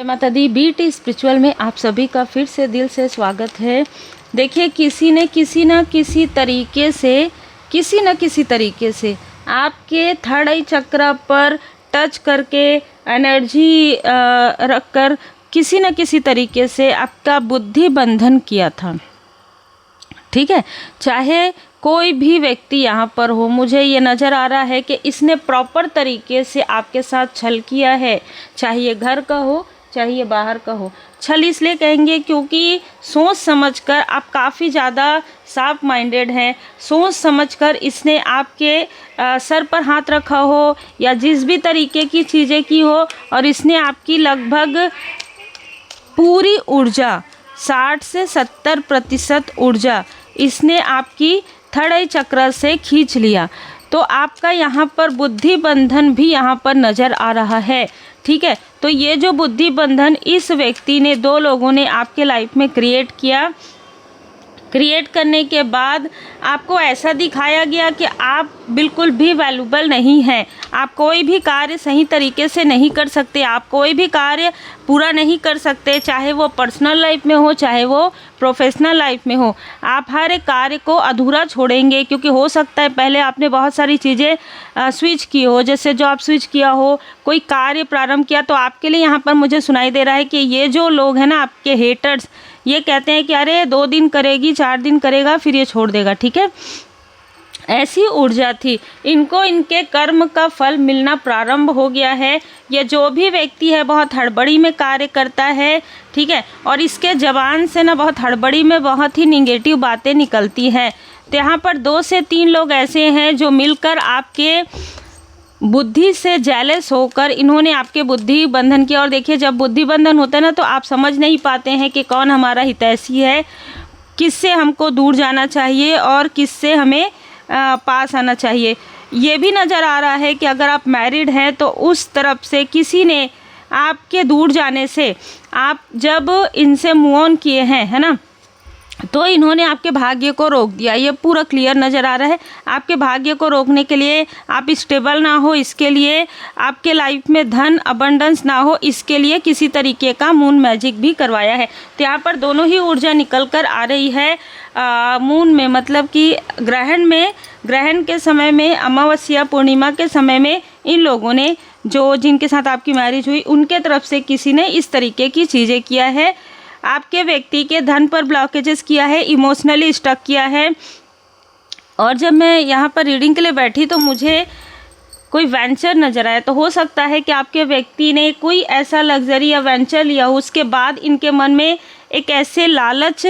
जय माता दी। BT spiritual में आप सभी का फिर से दिल से स्वागत है। देखिए, किसी न किसी तरीके से आपके थर्ड आई चक्र पर टच करके एनर्जी रखकर किसी न किसी तरीके से आपका बुद्धि बंधन किया था। ठीक है, चाहे कोई भी व्यक्ति यहाँ पर हो, मुझे ये नज़र आ रहा है कि इसने प्रॉपर तरीके से आपके साथ छल किया है। चाहे ये घर का हो, चाहे ये बाहर का हो। छल इसलिए कहेंगे क्योंकि सोच समझकर आप काफ़ी ज़्यादा शार्प माइंडेड हैं। सोच समझकर इसने आपके सर पर हाथ रखा हो या जिस भी तरीके की चीज़ें की हो, और इसने आपकी लगभग पूरी ऊर्जा 60 से 70% ऊर्जा इसने आपकी थर्ड आई चक्र से खींच लिया। तो आपका यहाँ पर बुद्धि बंधन भी यहाँ पर नज़र आ रहा है। ठीक है, तो ये जो बुद्धि बंधन इस व्यक्ति ने, दो लोगों ने आपके लाइफ में क्रिएट किया। क्रिएट करने के बाद आपको ऐसा दिखाया गया कि आप बिल्कुल भी वैल्यूबल नहीं हैं। आप कोई भी कार्य सही तरीके से नहीं कर सकते, आप कोई भी कार्य पूरा नहीं कर सकते, चाहे वो पर्सनल लाइफ में हो, चाहे वो प्रोफेशनल लाइफ में हो। आप हर एक कार्य को अधूरा छोड़ेंगे, क्योंकि हो सकता है पहले आपने बहुत सारी चीज़ें स्विच की हो, जैसे जॉब स्विच किया हो, कोई कार्य प्रारंभ किया। तो आपके लिए यहाँ पर मुझे सुनाई दे रहा है कि ये जो लोग हैं ना, आपके हेटर्स, ये कहते हैं कि अरे 2 दिन करेगी, 4 दिन करेगा, फिर ये छोड़ देगा। ठीक है, ऐसी ऊर्जा थी। इनको इनके कर्म का फल मिलना प्रारंभ हो गया है। ये जो भी व्यक्ति है बहुत हड़बड़ी में कार्य करता है। ठीक है, और इसके ज़बान से ना बहुत हड़बड़ी में बहुत ही निगेटिव बातें निकलती हैं। तो यहाँ पर 2 से 3 लोग ऐसे हैं जो मिलकर आपके बुद्धि से जेलस होकर इन्होंने आपके बुद्धि बंधन किया। और देखिए, जब बुद्धि बंधन होता है ना, तो आप समझ नहीं पाते हैं कि कौन हमारा हितैषी है, किससे हमको दूर जाना चाहिए और किससे हमें पास आना चाहिए। ये भी नज़र आ रहा है कि अगर आप मैरिड हैं तो उस तरफ से किसी ने आपके दूर जाने से, आप जब इनसे मूव ऑन किए हैं, है ना, तो इन्होंने आपके भाग्य को रोक दिया। ये पूरा क्लियर नज़र आ रहा है। आपके भाग्य को रोकने के लिए, आप स्टेबल ना हो इसके लिए, आपके लाइफ में धन अबंडेंस ना हो इसके लिए किसी तरीके का मून मैजिक भी करवाया है। तो यहाँ पर दोनों ही ऊर्जा निकल कर आ रही है। मून में मतलब कि ग्रहण में, ग्रहण के समय में, अमावस्या पूर्णिमा के समय में इन लोगों ने, जो जिनके साथ आपकी मैरिज हुई, उनके तरफ से किसी ने इस तरीके की चीज़ें किया है। आपके व्यक्ति के धन पर ब्लॉकेजेस किया है, इमोशनली स्टक किया है। और जब मैं यहाँ पर रीडिंग के लिए बैठी तो मुझे कोई वेंचर नज़र आया। तो हो सकता है कि आपके व्यक्ति ने कोई ऐसा लग्जरी या वेंचर लिया हो, उसके बाद इनके मन में एक ऐसे लालच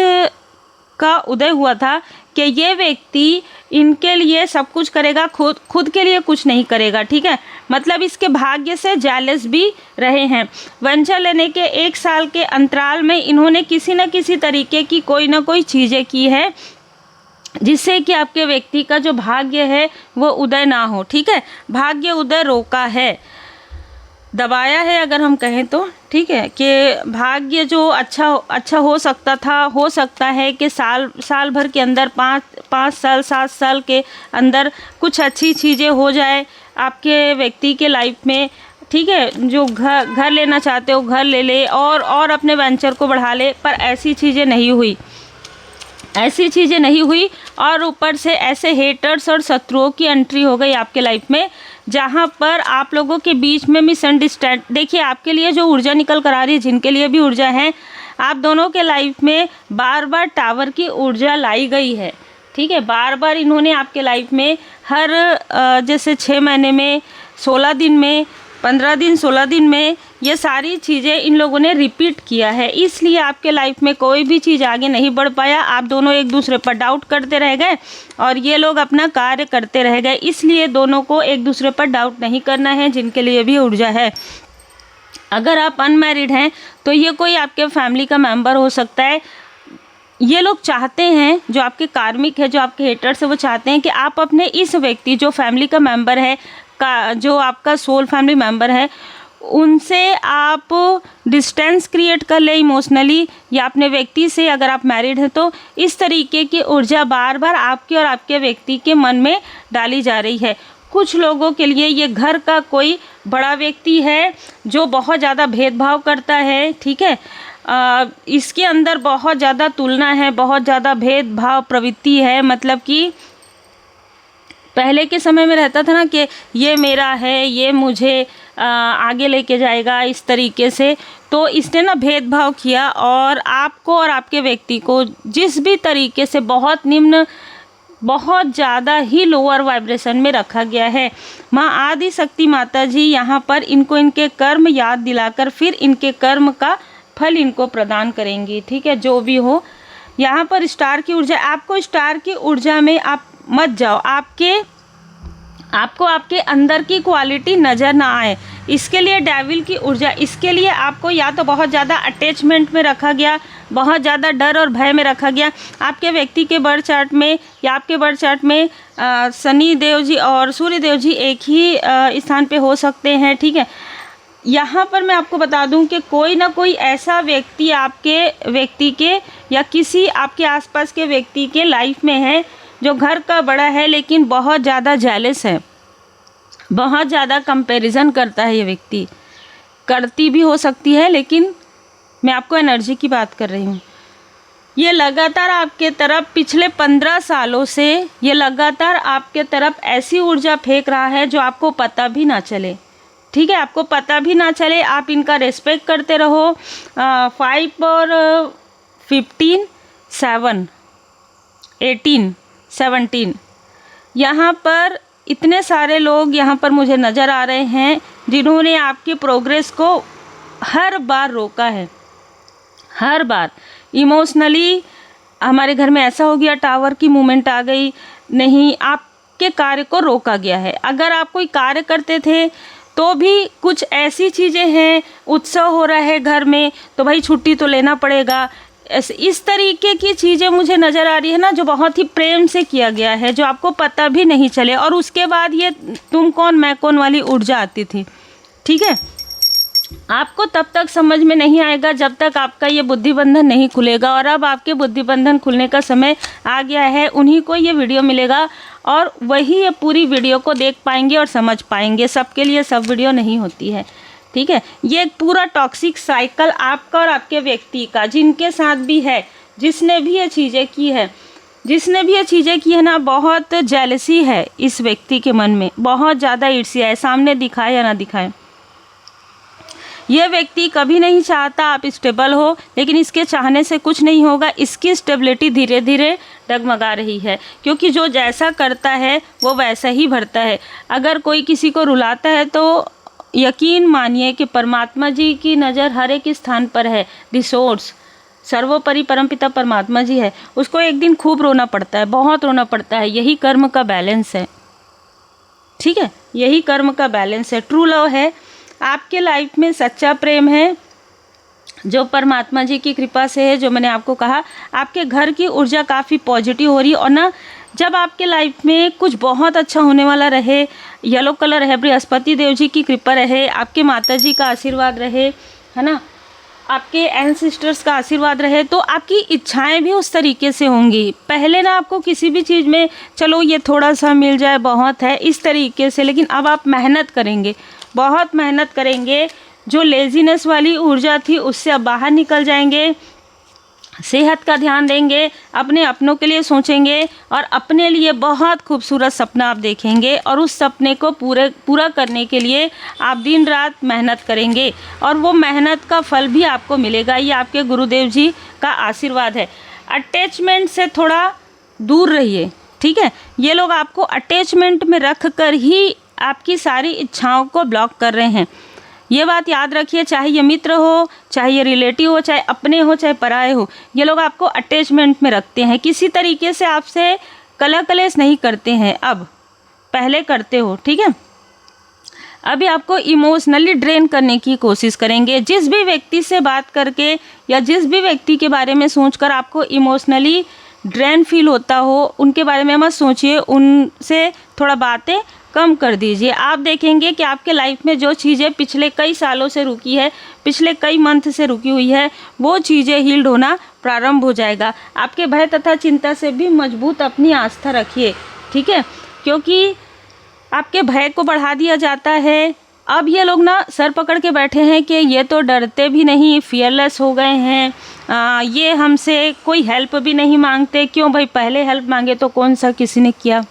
का उदय हुआ था कि ये व्यक्ति इनके लिए सब कुछ करेगा, खुद के लिए कुछ नहीं करेगा। ठीक है, मतलब इसके भाग्य से जेलस भी रहे हैं। वेंचर लेने के 1 साल के अंतराल में इन्होंने किसी न किसी तरीके की कोई ना कोई चीज़ें की है, जिससे कि आपके व्यक्ति का जो भाग्य है वो उदय ना हो। ठीक है, भाग्य उदय रोका है, दबाया है अगर हम कहें तो। ठीक है, कि भाग्य जो अच्छा हो सकता था, हो सकता है कि साल भर के अंदर 5 साल 7 साल के अंदर कुछ अच्छी चीज़ें हो जाए आपके व्यक्ति के लाइफ में। ठीक है, जो घर लेना चाहते हो घर ले ले और अपने वेंचर को बढ़ा ले, पर ऐसी चीज़ें नहीं हुई। और ऊपर से ऐसे हेटर्स और शत्रुओं की एंट्री हो गई आपके लाइफ में, जहाँ पर आप लोगों के बीच में मिसअंडरस्टैंड। देखिए, आपके लिए जो ऊर्जा निकल कर आ रही है, जिनके लिए भी ऊर्जा है, आप दोनों के लाइफ में बार बार टावर की ऊर्जा लाई गई है। ठीक है, बार बार इन्होंने आपके लाइफ में हर जैसे 6 महीने में, 16 दिन में, 15 दिन, 16 दिन में, ये सारी चीज़ें इन लोगों ने रिपीट किया है। इसलिए आपके लाइफ में कोई भी चीज़ आगे नहीं बढ़ पाया। आप दोनों एक दूसरे पर डाउट करते रह गए और ये लोग अपना कार्य करते रह गए। इसलिए दोनों को एक दूसरे पर डाउट नहीं करना है, जिनके लिए भी ऊर्जा है। अगर आप अनमैरिड हैं तो ये कोई आपके फैमिली का मेंबर हो सकता है। ये लोग चाहते हैं, जो आपके कार्मिक है, जो आपके हेटर्स है, वो चाहते हैं कि आप अपने इस व्यक्ति, जो फैमिली का मेंबर है, जो आपका सोल फैमिली मेंबर है, उनसे आप डिस्टेंस क्रिएट कर ले इमोशनली, या अपने व्यक्ति से, अगर आप मैरिड हैं तो। इस तरीके की ऊर्जा बार बार आपके और आपके व्यक्ति के मन में डाली जा रही है। कुछ लोगों के लिए ये घर का कोई बड़ा व्यक्ति है जो बहुत ज़्यादा भेदभाव करता है, ठीक है। इसके अंदर बहुत ज़्यादा तुलना है, बहुत ज़्यादा भेदभाव प्रवृत्ति है। मतलब कि पहले के समय में रहता था ना कि ये मेरा है, ये मुझे आगे लेके जाएगा, इस तरीके से। तो इसने ना भेदभाव किया और आपको और आपके व्यक्ति को जिस भी तरीके से बहुत निम्न, बहुत ज़्यादा ही लोअर वाइब्रेशन में रखा गया है। माँ आदि शक्ति माता जी यहाँ पर इनको इनके कर्म याद दिलाकर फिर इनके कर्म का फल इनको प्रदान करेंगी, ठीक है। जो भी हो, यहाँ पर स्टार की ऊर्जा, आपको स्टार की ऊर्जा में आप मत जाओ, आपको आपके अंदर की क्वालिटी नज़र ना आए, इसके लिए डेविल की ऊर्जा, इसके लिए आपको या तो बहुत ज़्यादा अटैचमेंट में रखा गया, बहुत ज़्यादा डर और भय में रखा गया। आपके व्यक्ति के बर्थ चार्ट में या आपके बर्थ चार्ट में शनि देव जी और सूर्य देव जी एक ही स्थान पे हो सकते हैं, ठीक है। यहाँ पर मैं आपको बता दूं कि कोई ना कोई ऐसा व्यक्ति आपके व्यक्ति के या किसी आपके आसपास के व्यक्ति के लाइफ में है जो घर का बड़ा है लेकिन बहुत ज़्यादा जेलस है, बहुत ज़्यादा कंपैरिजन करता है। ये व्यक्ति करती भी हो सकती है, लेकिन मैं आपको एनर्जी की बात कर रही हूँ। ये लगातार आपके तरफ पिछले 15 सालों से ये लगातार आपके तरफ ऐसी ऊर्जा फेंक रहा है जो आपको पता भी ना चले, ठीक है। आपको पता भी ना चले, आप इनका रिस्पेक्ट करते रहो। 5 और 15, 7, 18, 17, यहाँ पर इतने सारे लोग यहाँ पर मुझे नज़र आ रहे हैं जिन्होंने आपकी प्रोग्रेस को हर बार रोका है, हर बार। इमोशनली हमारे घर में ऐसा हो गया, टावर की मूवमेंट आ गई, नहीं, आपके कार्य को रोका गया है। अगर आप कोई कार्य करते थे तो भी कुछ ऐसी चीज़ें हैं, उत्सव हो रहा है घर में तो भाई छुट्टी तो लेना पड़ेगा, इस तरीके की चीज़ें मुझे नज़र आ रही है ना, जो बहुत ही प्रेम से किया गया है, जो आपको पता भी नहीं चले। और उसके बाद ये तुम कौन मैं कौन वाली ऊर्जा आती थी, ठीक है। आपको तब तक समझ में नहीं आएगा जब तक आपका ये बुद्धि बंधन नहीं खुलेगा। और अब आपके बुद्धि बंधन खुलने का समय आ गया है, उन्हीं को ये वीडियो मिलेगा और वही ये पूरी वीडियो को देख पाएंगे और समझ पाएंगे। सबके लिए सब वीडियो नहीं होती है, ठीक है। ये एक पूरा टॉक्सिक साइकिल आपका और आपके व्यक्ति का, जिनके साथ भी है, जिसने भी ये चीज़ें की है, जिसने भी ये चीज़ें की है ना, बहुत जेलसी है इस व्यक्ति के मन में, बहुत ज़्यादा ईर्ष्या है, सामने दिखाए या ना दिखाए। ये व्यक्ति कभी नहीं चाहता आप स्टेबल हो, लेकिन इसके चाहने से कुछ नहीं होगा। इसकी स्टेबिलिटी धीरे धीरे डगमगा रही है, क्योंकि जो जैसा करता है वो वैसा ही भरता है। अगर कोई किसी को रुलाता है तो यकीन मानिए कि परमात्मा जी की नज़र हर एक स्थान पर है। द सोर्स, सर्वोपरि परमपिता परमात्मा जी है, उसको एक दिन खूब रोना पड़ता है, बहुत रोना पड़ता है। यही कर्म का बैलेंस है, ठीक है, यही कर्म का बैलेंस है। ट्रू लव है, आपके लाइफ में सच्चा प्रेम है जो परमात्मा जी की कृपा से है। जो मैंने आपको कहा, आपके घर की ऊर्जा काफ़ी पॉजिटिव हो रही है। और ना, जब आपके लाइफ में कुछ बहुत अच्छा होने वाला रहे, येलो कलर है, बृहस्पति देव जी की कृपा रहे, आपके माता जी का आशीर्वाद रहे, है ना, आपके एंसेस्टर्स का आशीर्वाद रहे, तो आपकी इच्छाएं भी उस तरीके से होंगी। पहले ना आपको किसी भी चीज़ में चलो ये थोड़ा सा मिल जाए बहुत है, इस तरीके से, लेकिन अब आप मेहनत करेंगे, बहुत मेहनत करेंगे। जो लेजीनेस वाली ऊर्जा थी उससे अब बाहर निकल जाएंगे, सेहत का ध्यान देंगे, अपने अपनों के लिए सोचेंगे और अपने लिए बहुत खूबसूरत सपना आप देखेंगे। और उस सपने को पूरा करने के लिए आप दिन रात मेहनत करेंगे और वो मेहनत का फल भी आपको मिलेगा। ये आपके गुरुदेव जी का आशीर्वाद है। अटैचमेंट से थोड़ा दूर रहिए, ठीक है। ये लोग आपको अटैचमेंट में रख कर ही आपकी सारी इच्छाओं को ब्लॉक कर रहे हैं। ये बात याद रखिए, चाहे ये मित्र हो, चाहे ये रिलेटिव हो, चाहे अपने हो, चाहे पराए हो, ये लोग आपको अटैचमेंट में रखते हैं। किसी तरीके से आपसे कलह कलेश नहीं करते हैं अब, पहले करते हो, ठीक है। अभी आपको इमोशनली ड्रेन करने की कोशिश करेंगे। जिस भी व्यक्ति से बात करके या जिस भी व्यक्ति के बारे में सोचकर आपको इमोशनली ड्रेन फील होता हो, उनके बारे में मत सोचिए, उनसे थोड़ा बातें कम कर दीजिए। आप देखेंगे कि आपके लाइफ में जो चीज़ें पिछले कई सालों से रुकी है, पिछले कई मंथ से रुकी हुई है, वो चीज़ें हील्ड होना प्रारंभ हो जाएगा। आपके भय तथा चिंता से भी मजबूत अपनी आस्था रखिए, ठीक है, क्योंकि आपके भय को बढ़ा दिया जाता है अब ये लोग ना सर पकड़ के बैठे हैं कि ये तो डरते भी नहीं, फियरलेस हो गए हैं, ये हमसे कोई हेल्प भी नहीं मांगते। क्यों भाई, पहले हेल्प मांगे तो कौन सा किसी ने किया?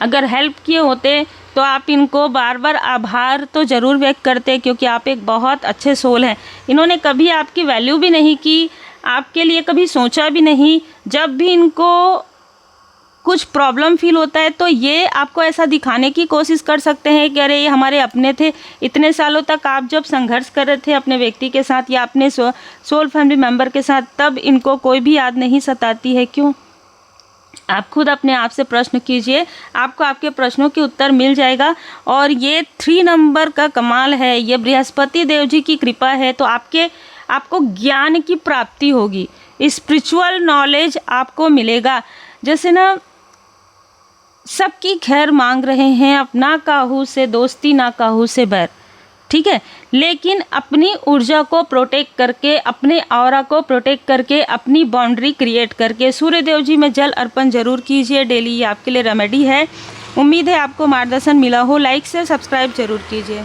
अगर हेल्प किए होते तो आप इनको बार बार आभार तो ज़रूर व्यक्त करते, क्योंकि आप एक बहुत अच्छे सोल हैं। इन्होंने कभी आपकी वैल्यू भी नहीं की, आपके लिए कभी सोचा भी नहीं। जब भी इनको कुछ प्रॉब्लम फील होता है तो ये आपको ऐसा दिखाने की कोशिश कर सकते हैं कि अरे ये हमारे अपने थे। इतने सालों तक आप जब संघर्ष कर रहे थे अपने व्यक्ति के साथ या अपने सोल फैमिली मेम्बर के साथ, तब इनको कोई भी याद नहीं सताती है। क्यों? आप खुद अपने आप से प्रश्न कीजिए, आपको आपके प्रश्नों के उत्तर मिल जाएगा। और ये 3 नंबर का कमाल है, ये बृहस्पति देव जी की कृपा है। तो आपको ज्ञान की प्राप्ति होगी, स्पिरिचुअल नॉलेज आपको मिलेगा। जैसे ना सबकी खैर मांग रहे हैं, अपना काहू से दोस्ती ना काहू से बैर, ठीक है, लेकिन अपनी ऊर्जा को प्रोटेक्ट करके, अपने ऑरा को प्रोटेक्ट करके, अपनी बाउंड्री क्रिएट करके सूर्य देव जी में जल अर्पण जरूर कीजिए। डेली ये आपके लिए रेमेडी है। उम्मीद है आपको मार्गदर्शन मिला हो। लाइक से सब्सक्राइब जरूर कीजिए।